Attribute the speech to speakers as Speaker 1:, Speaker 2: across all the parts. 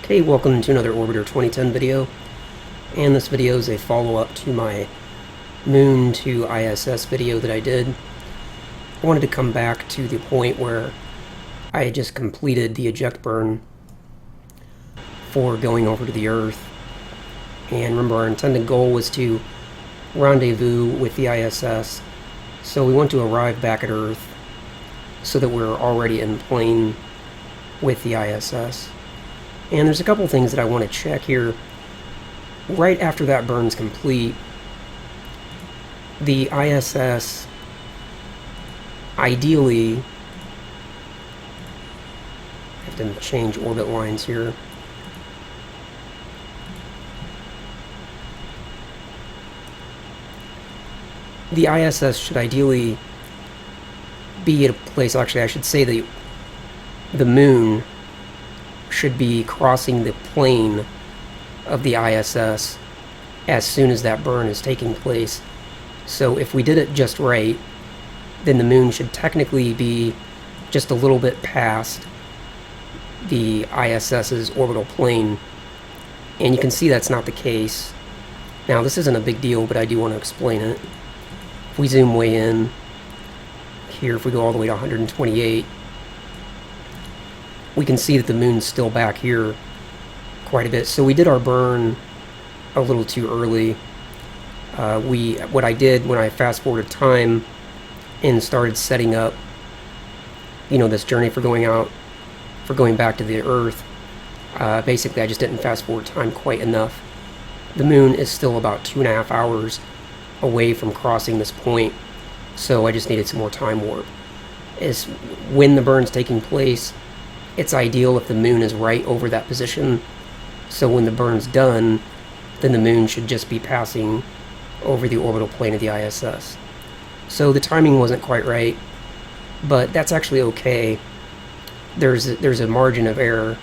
Speaker 1: Okay, welcome to another Orbiter 2010 video, and this video is a follow-up to my Moon to ISS video that I did. I wanted to come back to the point where I had just completed the eject burn for going over to the Earth. And remember, our intended goal was to rendezvous with the ISS, so we want to arrive back at Earth so that we're already in plane with the ISS. And there's a couple things that I want to check here. Right after that burn's complete, the ISS ideally, I have to change orbit lines here. The ISS should ideally be at a place, actually I should say the Moon should be crossing the plane of the ISS as soon as that burn is taking place. So if we did it just right, then the Moon should technically be just a little bit past the ISS's orbital plane. And you can see that's not the case. Now this isn't a big deal, but I do want to explain it. If we zoom way in here, if we go all the way to 128, we can see that the Moon's still back here quite a bit. So we did our burn a little too early. What I did when I fast forwarded time and started setting up, this journey for going back to the Earth, basically I just didn't fast forward time quite enough. The Moon is still about 2.5 hours away from crossing this point, so I just needed some more time warp. Is when the burn's taking place, it's ideal if the Moon is right over that position, so when the burn's done, then the Moon should just be passing over the orbital plane of the ISS. So the timing wasn't quite right, but that's actually okay. There's a margin of error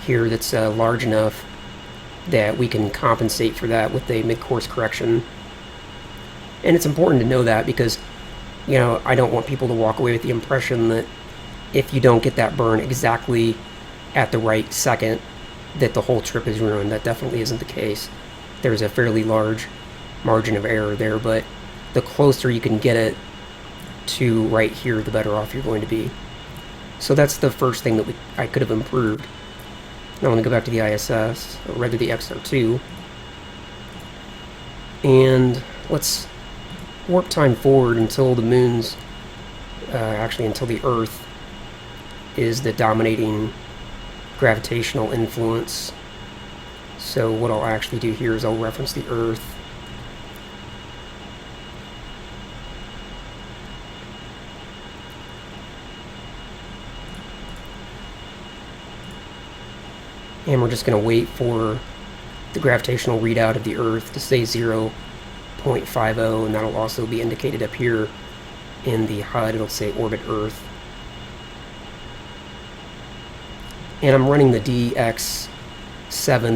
Speaker 1: here that's large enough that we can compensate for that with a mid-course correction. And it's important to know that because, I don't want people to walk away with the impression that if you don't get that burn exactly at the right second, that the whole trip is ruined. That definitely isn't the case. There's a fairly large margin of error there, but the closer you can get it to right here, the better off you're going to be. So that's the first thing that I could have improved. Now I'm going to go back to the ISS, or rather the XR2, and let's warp time forward until the Moon's, actually until the Earth is the dominating gravitational influence. So what I'll actually do here is I'll reference the Earth. And we're just going to wait for the gravitational readout of the Earth to say 0.50, and that'll also be indicated up here in the HUD. It'll say orbit Earth. And I'm running the DX7,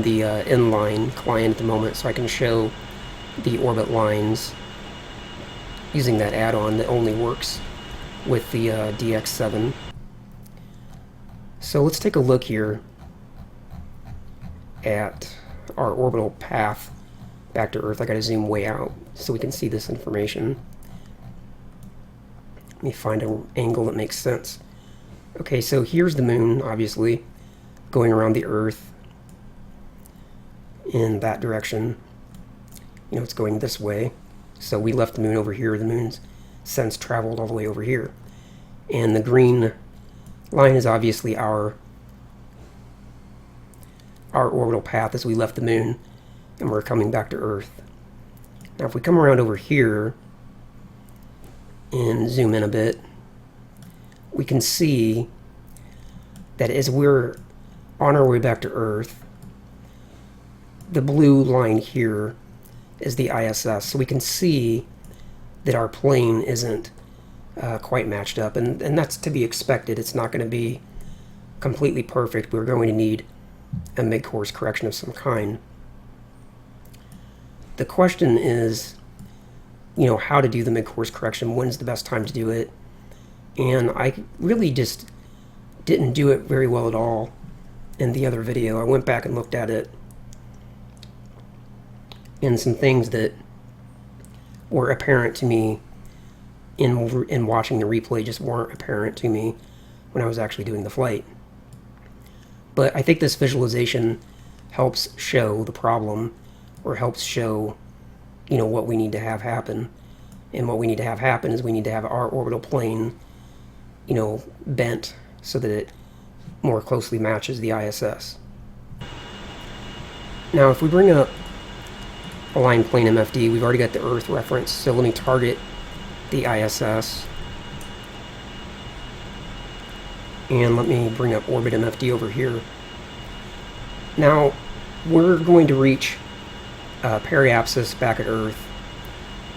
Speaker 1: the inline client at the moment, so I can show the orbit lines using that add-on that only works with the DX7. So let's take a look here at our orbital path back to Earth. I gotta zoom way out so we can see this information. Let me find an angle that makes sense. Okay, so here's the Moon, obviously, going around the Earth in that direction. It's going this way. So we left the Moon over here. The Moon's since traveled all the way over here. And the green line is obviously our orbital path as we left the Moon, and we're coming back to Earth. Now if we come around over here and zoom in a bit, we can see that as we're on our way back to Earth, the blue line here is the ISS. So we can see that our plane isn't quite matched up, and that's to be expected. It's not going to be completely perfect. We're going to need a mid-course correction of some kind. The question is, how to do the mid-course correction. When's the best time to do it? And I really just didn't do it very well at all. in the other video. I went back and looked at it, and some things that were apparent to me in watching the replay just weren't apparent to me when I was actually doing the flight. But I think this visualization helps show the problem, or helps show, what we need to have happen. And what we need to have happen is we need to have our orbital plane, bent so that it more closely matches the ISS. Now, if we bring up align plane MFD, we've already got the Earth reference, so let me target the ISS. And let me bring up orbit MFD over here. Now, we're going to reach periapsis back at Earth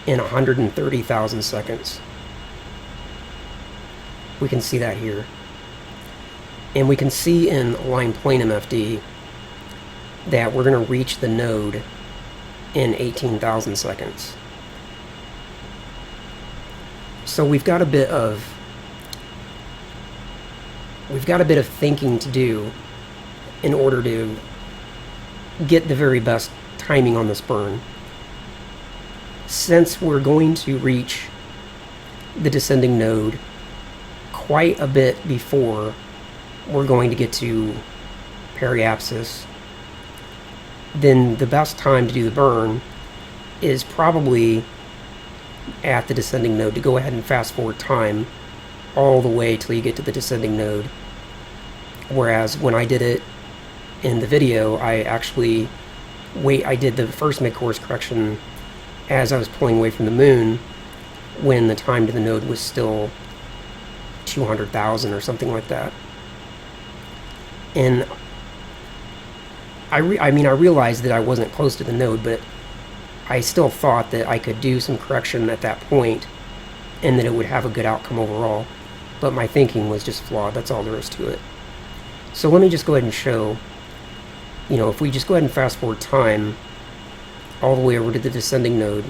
Speaker 1: in 130,000 seconds. We can see that here. And we can see in align plane MFD that we're going to reach the node in 18,000 seconds. So we've got a bit of thinking to do in order to get the very best timing on this burn. Since we're going to reach the descending node quite a bit before we're going to get to periapsis, then the best time to do the burn is probably at the descending node, to go ahead and fast forward time all the way till you get to the descending node. Whereas when I did it in the video, I did the first mid-course correction as I was pulling away from the moon, when the time to the node was still 200,000 or something like that. And I realized that I wasn't close to the node, but I still thought that I could do some correction at that point and that it would have a good outcome overall. But my thinking was just flawed. That's all there is to it. So let me just go ahead and show, if we just go ahead and fast forward time all the way over to the descending node,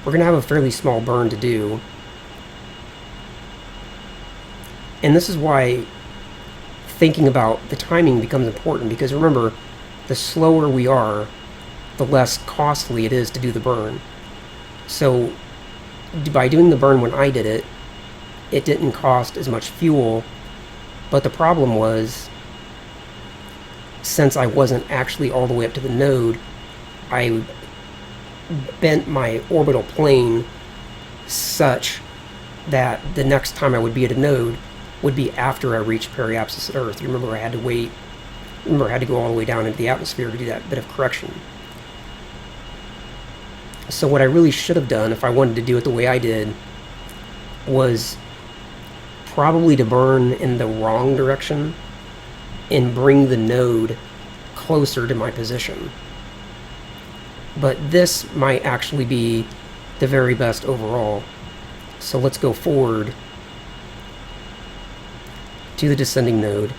Speaker 1: we're going to have a fairly small burn to do. And this is why thinking about the timing becomes important, because remember, the slower we are, the less costly it is to do the burn. So by doing the burn when I did it, it didn't cost as much fuel, but the problem was, since I wasn't actually all the way up to the node, I bent my orbital plane such that the next time I would be at a node would be after I reached periapsis at Earth. You remember I had to wait. Remember I had to go all the way down into the atmosphere to do that bit of correction. So what I really should have done, if I wanted to do it the way I did, was probably to burn in the wrong direction and bring the node closer to my position. But this might actually be the very best overall. So let's go forward to the descending node.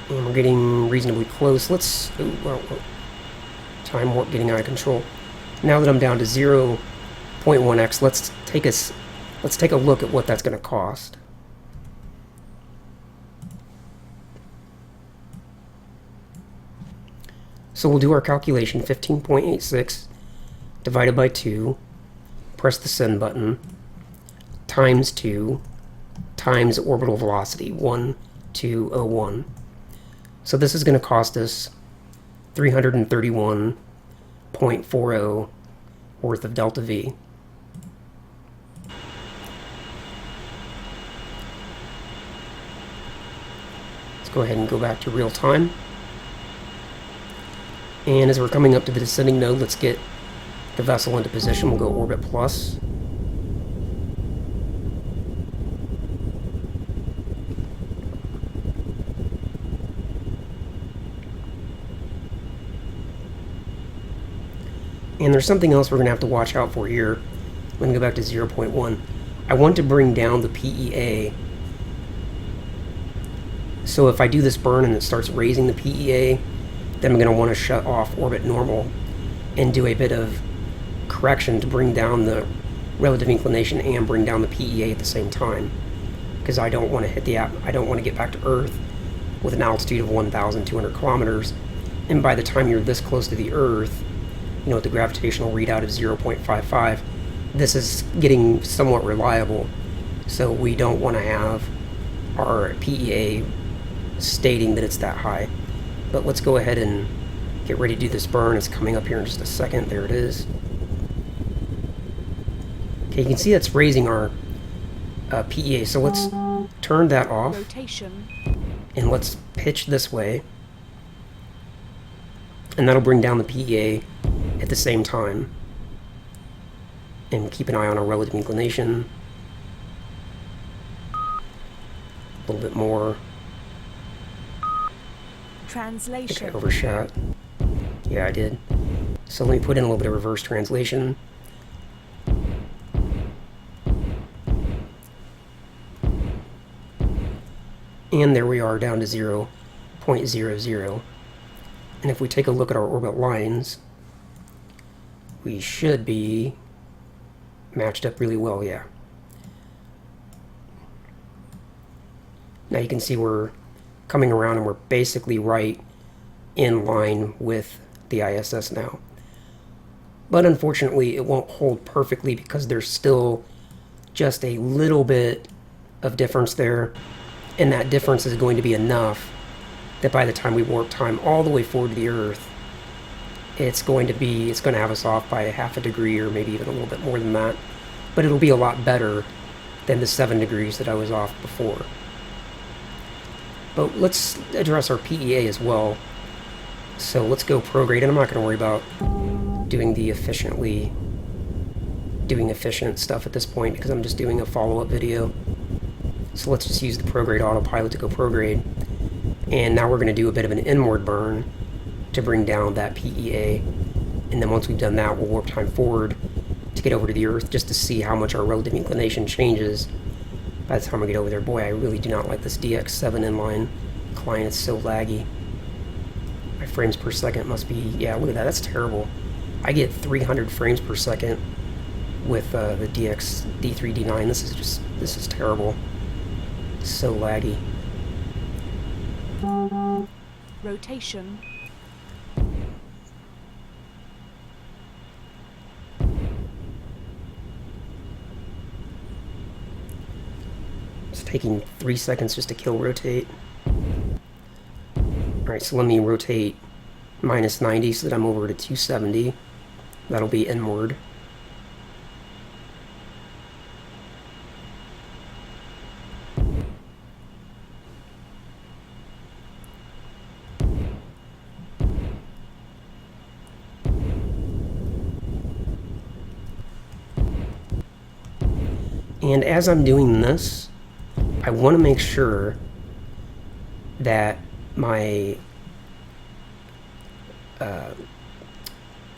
Speaker 1: And we're getting reasonably close. Time warp getting out of control. Now that I'm down to 0.1x, let's take a look at what that's going to cost. So we'll do our calculation, 15.86 divided by 2, press the send button, times 2, times orbital velocity, 1201. So this is going to cost us 331.40 worth of delta V. Let's go ahead and go back to real time. And as we're coming up to the descending node, let's get the vessel into position. We'll go orbit plus. And there's something else we're going to have to watch out for here. I'm going to go back to 0.1. I want to bring down the PEA. So if I do this burn and it starts raising the PEA, then I'm going to want to shut off orbit normal and do a bit of correction to bring down the relative inclination and bring down the PEA at the same time. because I don't want to hit I don't want to get back to Earth with an altitude of 1,200 kilometers. And by the time you're this close to the Earth, you know, with the gravitational readout of 0.55, this is getting somewhat reliable. So we don't want to have our PEA stating that it's that high. But let's go ahead and get ready to do this burn. It's coming up here in just a second. There it is. Okay, you can see that's raising our PEA. So let's turn that off.
Speaker 2: Rotation.
Speaker 1: And let's pitch this way. And that'll bring down the PEA at the same time. And keep an eye on our relative inclination. A little bit more.
Speaker 2: Translation.
Speaker 1: I think I overshot. Yeah, I did. So let me put in a little bit of reverse translation. And there we are, down to 0.00. And if we take a look at our orbit lines, we should be matched up really well, yeah. Now you can see we're coming around and we're basically right in line with the ISS now. But unfortunately, it won't hold perfectly because there's still just a little bit of difference there. And that difference is going to be enough that by the time we warp time all the way forward to the Earth, it's going to have us off by half a degree or maybe even a little bit more than that. But it'll be a lot better than the 7 degrees that I was off before. But let's address our PEA as well. So let's go prograde, and I'm not going to worry about doing efficient stuff at this point because I'm just doing a follow-up video. So let's just use the prograde autopilot to go prograde. And now we're going to do a bit of an inward burn to bring down that PEA. And then once we've done that, we'll warp time forward to get over to the Earth just to see how much our relative inclination changes by the time we get over there. Boy, I really do not like this DX7 inline client. It's so laggy. My frames per second must be... Yeah, look at that. That's terrible. I get 300 frames per second with the DX D3, D9. This is terrible. It's so laggy.
Speaker 2: Rotation.
Speaker 1: It's taking 3 seconds just to kill rotate. Alright, so let me rotate minus 90 so that I'm over to 270. That'll be inward. And as I'm doing this, I want to make sure that my,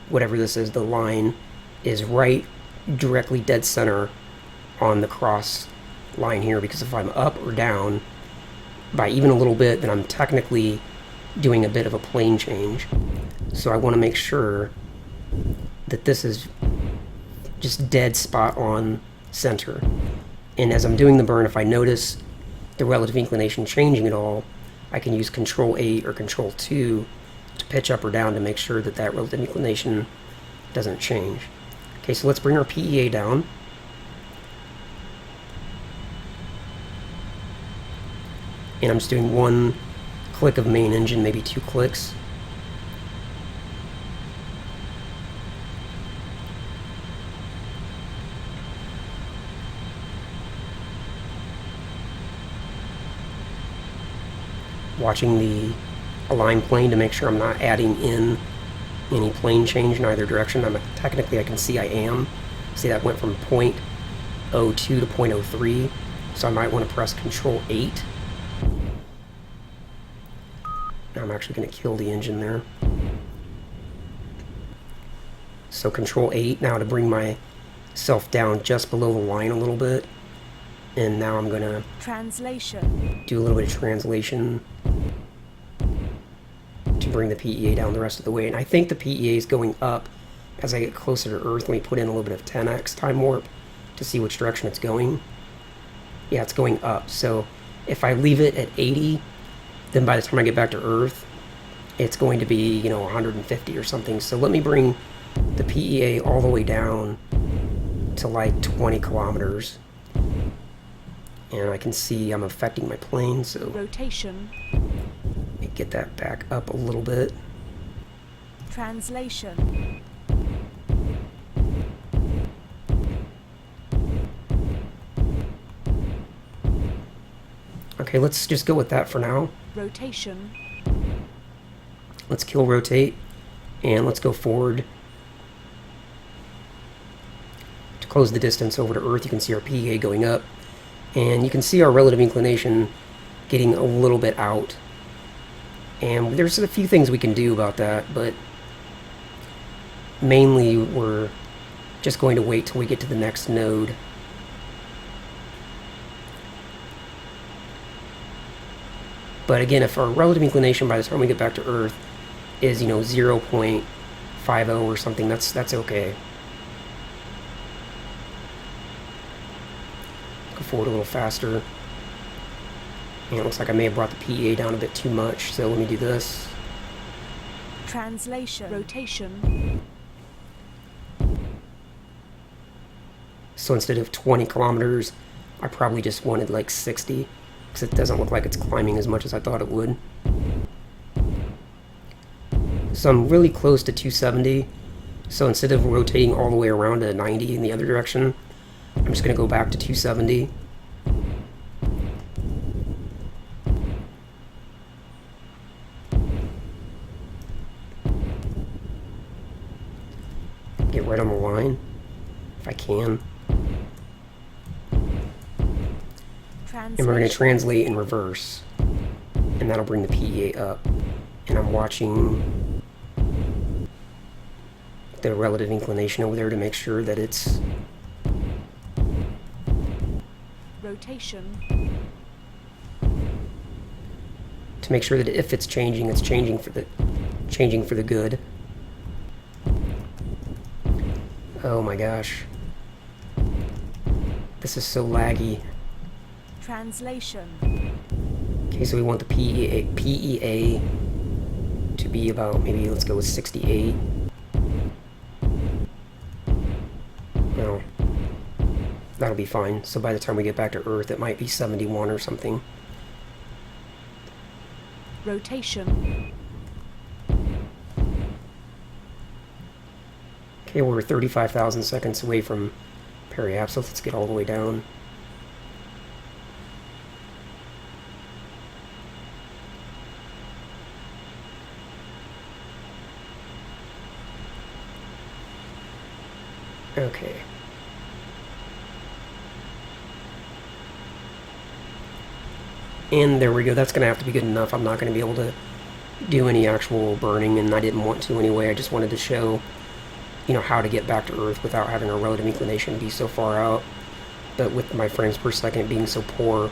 Speaker 1: whatever this is, the line is right directly dead center on the cross line here, because if I'm up or down by even a little bit, then I'm technically doing a bit of a plane change. So I want to make sure that this is just dead spot on center. And as I'm doing the burn, if I notice the relative inclination changing at all, I can use Control 8 or Control 2 to pitch up or down to make sure that that relative inclination doesn't change. Okay, so let's bring our PEA down. And I'm just doing 1 click of main engine, maybe 2 clicks. Watching the align plane to make sure I'm not adding in any plane change in either direction. Technically I can see I am. See, that went from 0.02 to 0.03, so I might want to press Control 8. Now I'm actually going to kill the engine there. So Control 8 now to bring myself down just below the line a little bit. And now I'm going to do a little bit of translation to bring the PEA down the rest of the way. And I think the PEA is going up as I get closer to Earth. Let me put in a little bit of 10x time warp to see which direction it's going. Yeah, it's going up. So if I leave it at 80, then by the time I get back to Earth, it's going to be, 150 or something. So let me bring the PEA all the way down to like 20 kilometers. And I can see I'm affecting my plane, so
Speaker 2: Rotation.
Speaker 1: let me get that back up a little bit.
Speaker 2: Translation.
Speaker 1: Okay, let's just go with that for now.
Speaker 2: Rotation.
Speaker 1: Let's kill rotate, and let's go forward. To close the distance over to Earth, you can see our PEA going up, and you can see our relative inclination getting a little bit out. And there's a few things we can do about that, but mainly we're just going to wait till we get to the next node. But again, if our relative inclination by the time we get back to Earth is, 0.50 or something, that's okay. Go forward a little faster. And it looks like I may have brought the PEA down a bit too much, so let me do this.
Speaker 2: Translation. Rotation.
Speaker 1: So instead of 20 kilometers, I probably just wanted like 60, because it doesn't look like it's climbing as much as I thought it would. So I'm really close to 270. So instead of rotating all the way around to 90 in the other direction, I'm just going to go back to 270. Get right on the line, if I can. And we're going to translate in reverse. And that'll bring the PEA up. And I'm watching the relative inclination over there to make sure that it's...
Speaker 2: Rotation.
Speaker 1: To make sure that if it's changing for the good. Oh my gosh. This is so laggy.
Speaker 2: Translation.
Speaker 1: Okay, so we want the PEA to be about, maybe let's go with 68. Well, that'll be fine. So by the time we get back to Earth, it might be 71 or something.
Speaker 2: Rotation.
Speaker 1: Okay, we're 35,000 seconds away from periapsis. Let's get all the way down. Okay. And there we go. That's going to have to be good enough. I'm not going to be able to do any actual burning, and I didn't want to anyway. I just wanted to show, how to get back to Earth without having our relative inclination be so far out. But with my frames per second being so poor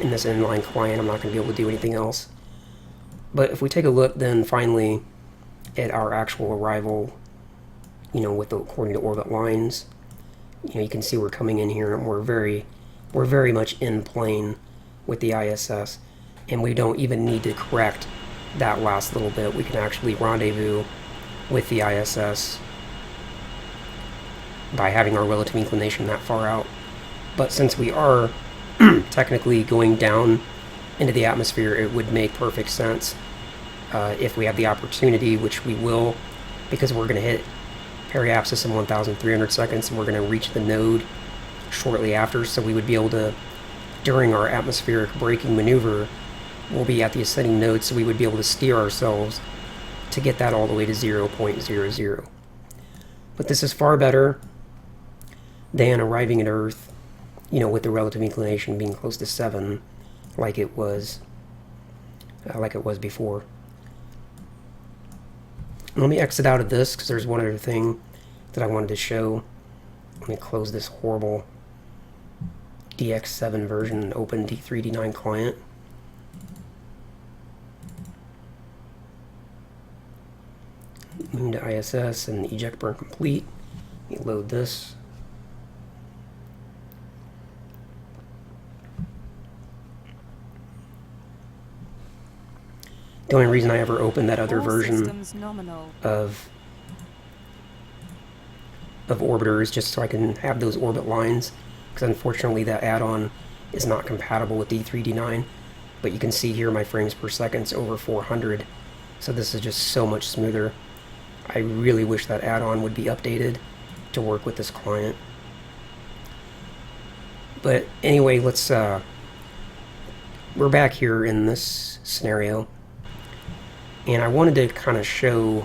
Speaker 1: in this inline client, I'm not going to be able to do anything else. But if we take a look then finally at our actual arrival, according to orbit lines, you can see we're coming in here and we're very much in plane with the ISS, and we don't even need to correct that last little bit. We can actually rendezvous with the ISS by having our relative inclination that far out. But since we are technically going down into the atmosphere, it would make perfect sense if we have the opportunity, which we will, because we're going to hit periapsis in 1,300 seconds, and we're going to reach the node shortly after, so we would be able to, during our atmospheric braking maneuver, we'll be at the ascending node, so we would be able to steer ourselves to get that all the way to 0.00. But this is far better than arriving at Earth, with the relative inclination being close to 7, like it was before. Let me exit out of this, because there's one other thing that I wanted to show. Let me close this horrible DX7 version and open D3D9 client. Moon to ISS and eject burn complete. Let me load this. The only reason I ever opened that other
Speaker 2: All
Speaker 1: version
Speaker 2: systems nominal.
Speaker 1: of Orbiter is just so I can have those orbit lines, because unfortunately that add-on is not compatible with D3D9. But you can see here my frames per second's over 400, so this is just so much smoother. I really wish that add-on would be updated to work with this client. But anyway, let's we're back here in this scenario, and I wanted to kind of show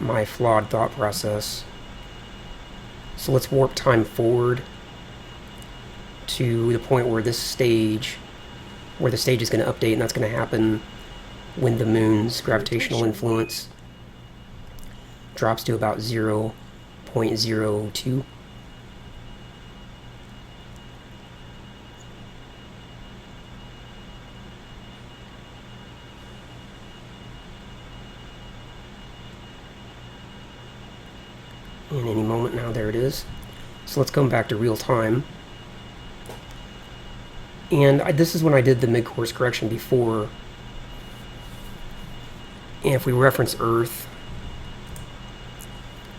Speaker 1: my flawed thought process. So let's warp time forward to the point where the stage is going to update, and that's going to happen when the moon's gravitational influence drops to about 0.02. In any moment now, there it is. So let's come back to real time. And this is when I did the mid-course correction before. And if we reference Earth,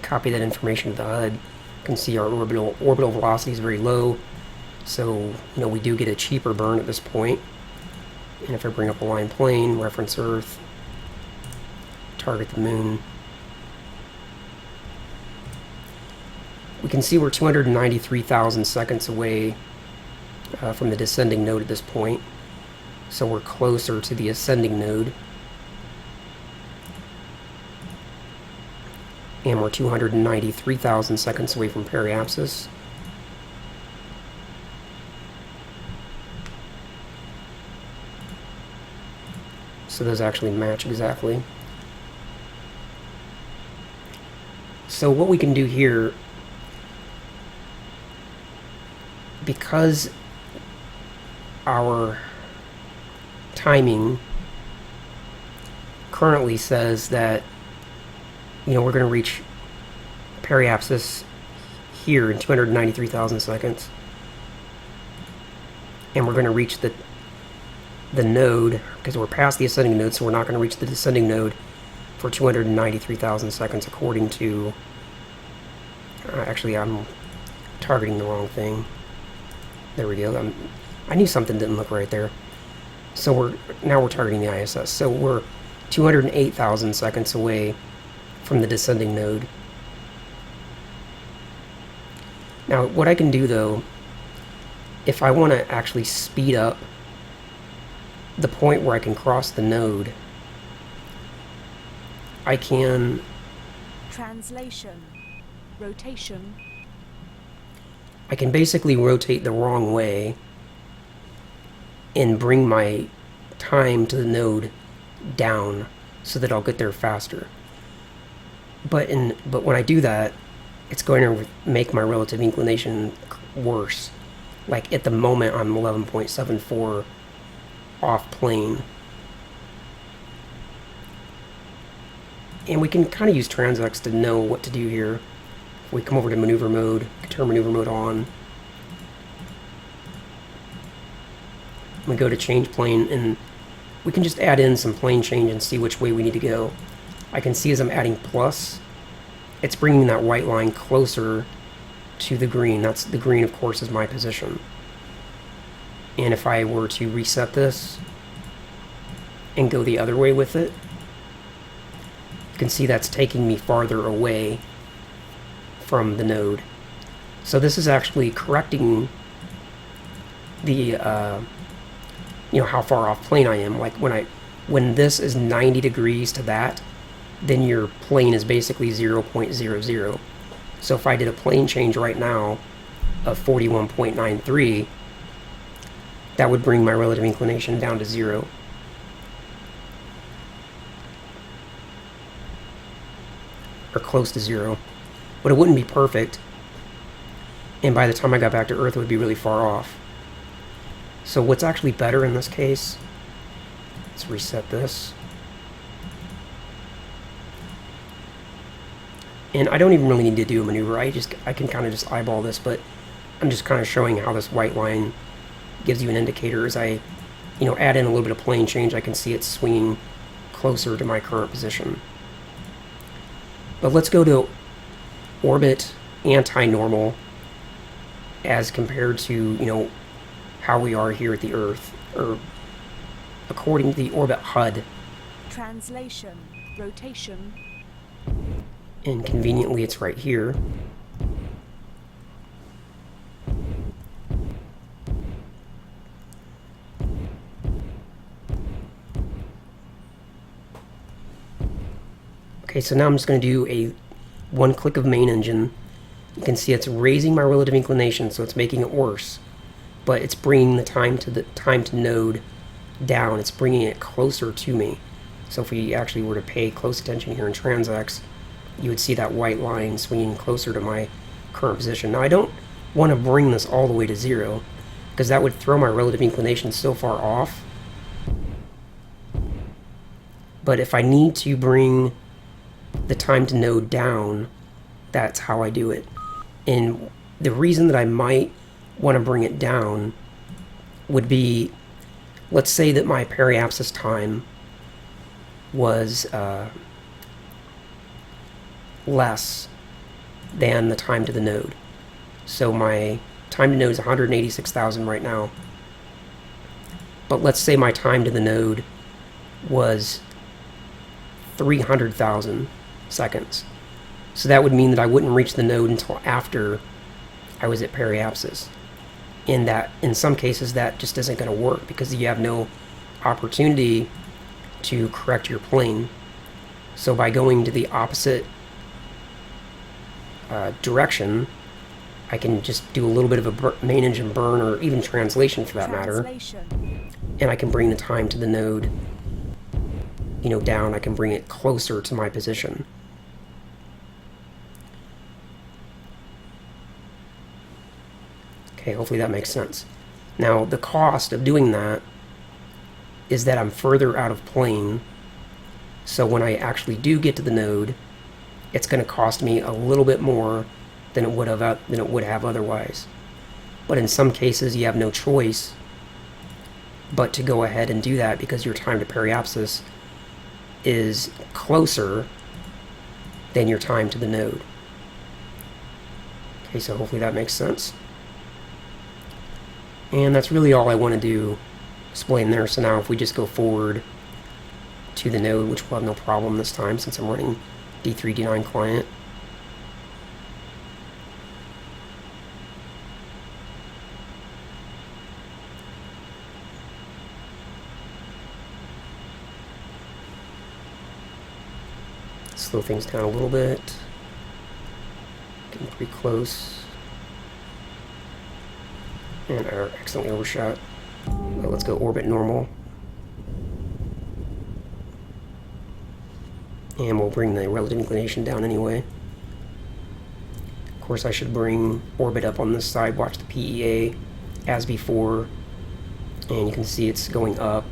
Speaker 1: copy that information to the HUD, you can see our orbital velocity is very low. So, we do get a cheaper burn at this point. And if I bring up a line plane, reference Earth, target the moon, we can see we're 293,000 seconds away from the descending node at this point. So we're closer to the ascending node. And we're 293,000 seconds away from periapsis. So those actually match exactly. So what we can do here, because our timing currently says that we're going to reach periapsis here in 293,000 seconds, and we're going to reach the node, because we're past the ascending node, so we're not going to reach the descending node for 293,000 seconds according to actually I'm targeting the wrong thing. There we go. I knew something didn't look right there. So now we're targeting the ISS. So we're 208,000 seconds away from the descending node. Now, what I can do though, if I want to actually speed up the point where I can cross the node, I can
Speaker 2: Translation. Rotation.
Speaker 1: I can basically rotate the wrong way and bring my time to the node down so that I'll get there faster. But when I do that, it's going to make my relative inclination worse. Like at the moment, I'm 11.74 off plane. And we can kind of use transx to know what to do here. We come over to maneuver mode, turn maneuver mode on. We go to change plane, and we can just add in some plane change and see which way we need to go. I can see as I'm adding plus, it's bringing that white line closer to the green. That's the green, of course, is my position. And if I were to reset this and go the other way with it, you can see that's taking me farther away from the node. So this is actually correcting the how far off plane I am. Like when this is 90 degrees to that, then your plane is basically 0.00. So if I did a plane change right now of 41.93, that would bring my relative inclination down to 0. Or close to 0. But it wouldn't be perfect. And by the time I got back to Earth, it would be really far off. So what's actually better in this case, let's reset this. And I don't even really need to do a maneuver. I can kind of just eyeball this, but I'm just kind of showing how this white line gives you an indicator as I, add in a little bit of plane change, I can see it swinging closer to my current position. But let's go to orbit anti-normal as compared to, how we are here at the Earth, or according to the orbit HUD.
Speaker 2: Translation. Rotation.
Speaker 1: And conveniently, it's right here. Okay, so now I'm just going to do a one click of main engine. You can see it's raising my relative inclination, so it's making it worse. But it's bringing the time to node down. It's bringing it closer to me. So if we actually were to pay close attention here in TransX, you would see that white line swinging closer to my current position. Now I don't want to bring this all the way to 0, because that would throw my relative inclination so far off. But if I need to bring the time to node down, that's how I do it. And the reason that I might want to bring it down would be, let's say that my periapsis time was less than the time to the node. So my time to node is 186,000 right now. But let's say my time to the node was 300,000 seconds. So that would mean that I wouldn't reach the node until after I was at periapsis. In some cases, that just isn't going to work because you have no opportunity to correct your plane. So by going to the opposite direction, I can just do a little bit of a main engine burn, or even translation for that matter, and I can bring the time to the node, down. I can bring it closer to my position. Okay, hopefully that makes sense. Now, the cost of doing that is that I'm further out of plane, so when I actually do get to the node, it's going to cost me a little bit more than it would have otherwise. But in some cases, you have no choice but to go ahead and do that because your time to periapsis is closer than your time to the node. Okay, so hopefully that makes sense. And that's really all I want to do explain there. So now if we just go forward to the node, which we'll have no problem this time since I'm running D3, D9 client. Slow things down a little bit. Getting pretty close. And are accidentally overshot. Well, let's go orbit normal. And we'll bring the relative inclination down anyway. Of course, I should bring orbit up on this side. Watch the PEA as before. And you can see it's going up.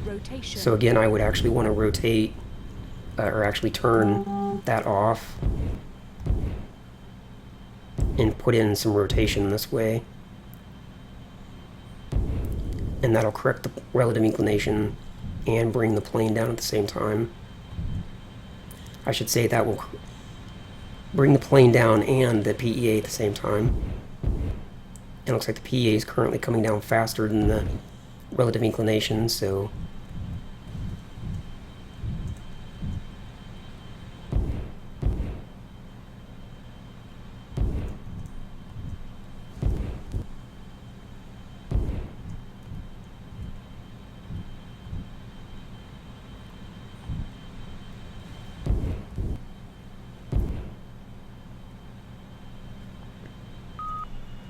Speaker 2: Rotation.
Speaker 1: So again, I would actually want to rotate, or actually turn that off and put in some rotation this way. And that'll correct the relative inclination and bring the plane down at the same time. I should say that will bring the plane down and the PEA at the same time. It looks like the PEA is currently coming down faster than the relative inclination, so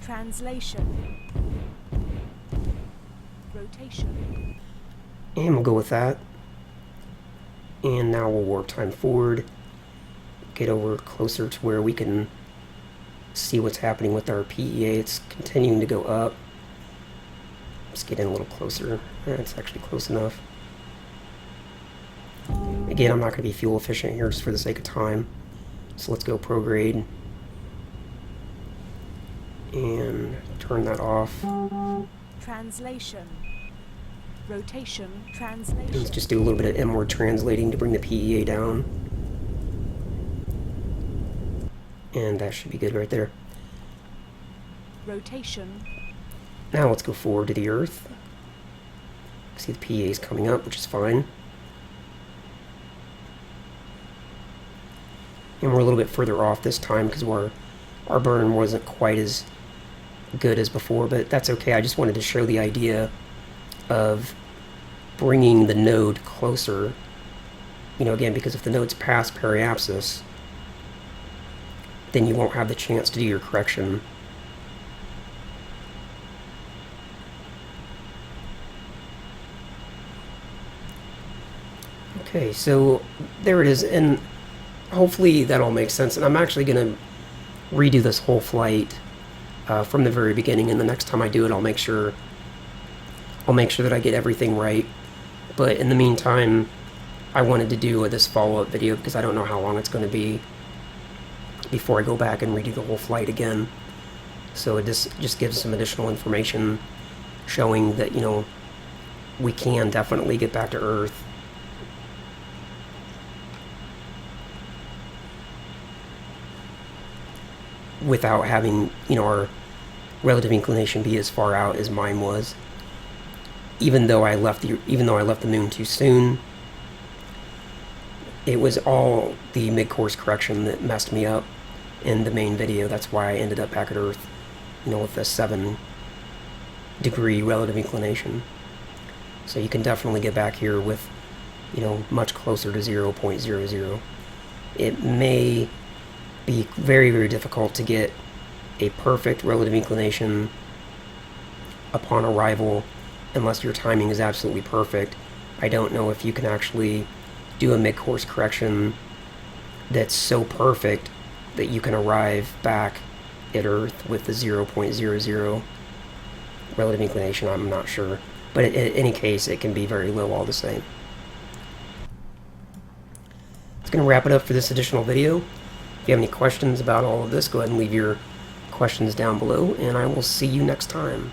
Speaker 2: Translation. Rotation.
Speaker 1: and we'll go with that. And now we'll warp time forward, get over closer to where we can see what's happening with our PEA. It's continuing to go up. Let's get in a little closer. It's actually close enough. Again, I'm not going to be fuel efficient here just for the sake of time. So let's go prograde. and turn that off.
Speaker 2: Translation. Rotation.
Speaker 1: And let's
Speaker 2: Translation.
Speaker 1: just do a little bit of inward translating to bring the PEA down. And that should be good right there.
Speaker 2: Rotation.
Speaker 1: Now let's go forward to the Earth. See the PEA is coming up, which is fine. And we're a little bit further off this time because our burn wasn't quite as good as before, but that's okay. I just wanted to show the idea of bringing the node closer. You know, again, because if the node's past periapsis, then you won't have the chance to do your correction. Okay, so there it is, and hopefully that all makes sense. And I'm actually going to redo this whole flight from the very beginning, and the next time I do it, I'll make sure that I get everything right. But in the meantime, I wanted to do this follow-up video because I don't know how long it's going to be before I go back and redo the whole flight again. So it just gives some additional information showing that, you know, we can definitely get back to Earth. Without having, you know, our relative inclination be as far out as mine was. Even though I left the moon too soon, it was all the mid-course correction that messed me up in the main video. That's why I ended up back at Earth, you know, with a 7-degree relative inclination. So you can definitely get back here with, you know, much closer to 0.00. It may be very, very difficult to get a perfect relative inclination upon arrival unless your timing is absolutely perfect. I don't know if you can actually do a mid-course correction that's so perfect that you can arrive back at Earth with the 0.00 relative inclination. I'm not sure, but in any case, it can be very low all the same. It's going to wrap it up for this additional video. If you have any questions about all of this, go ahead and leave your questions down below, and I will see you next time.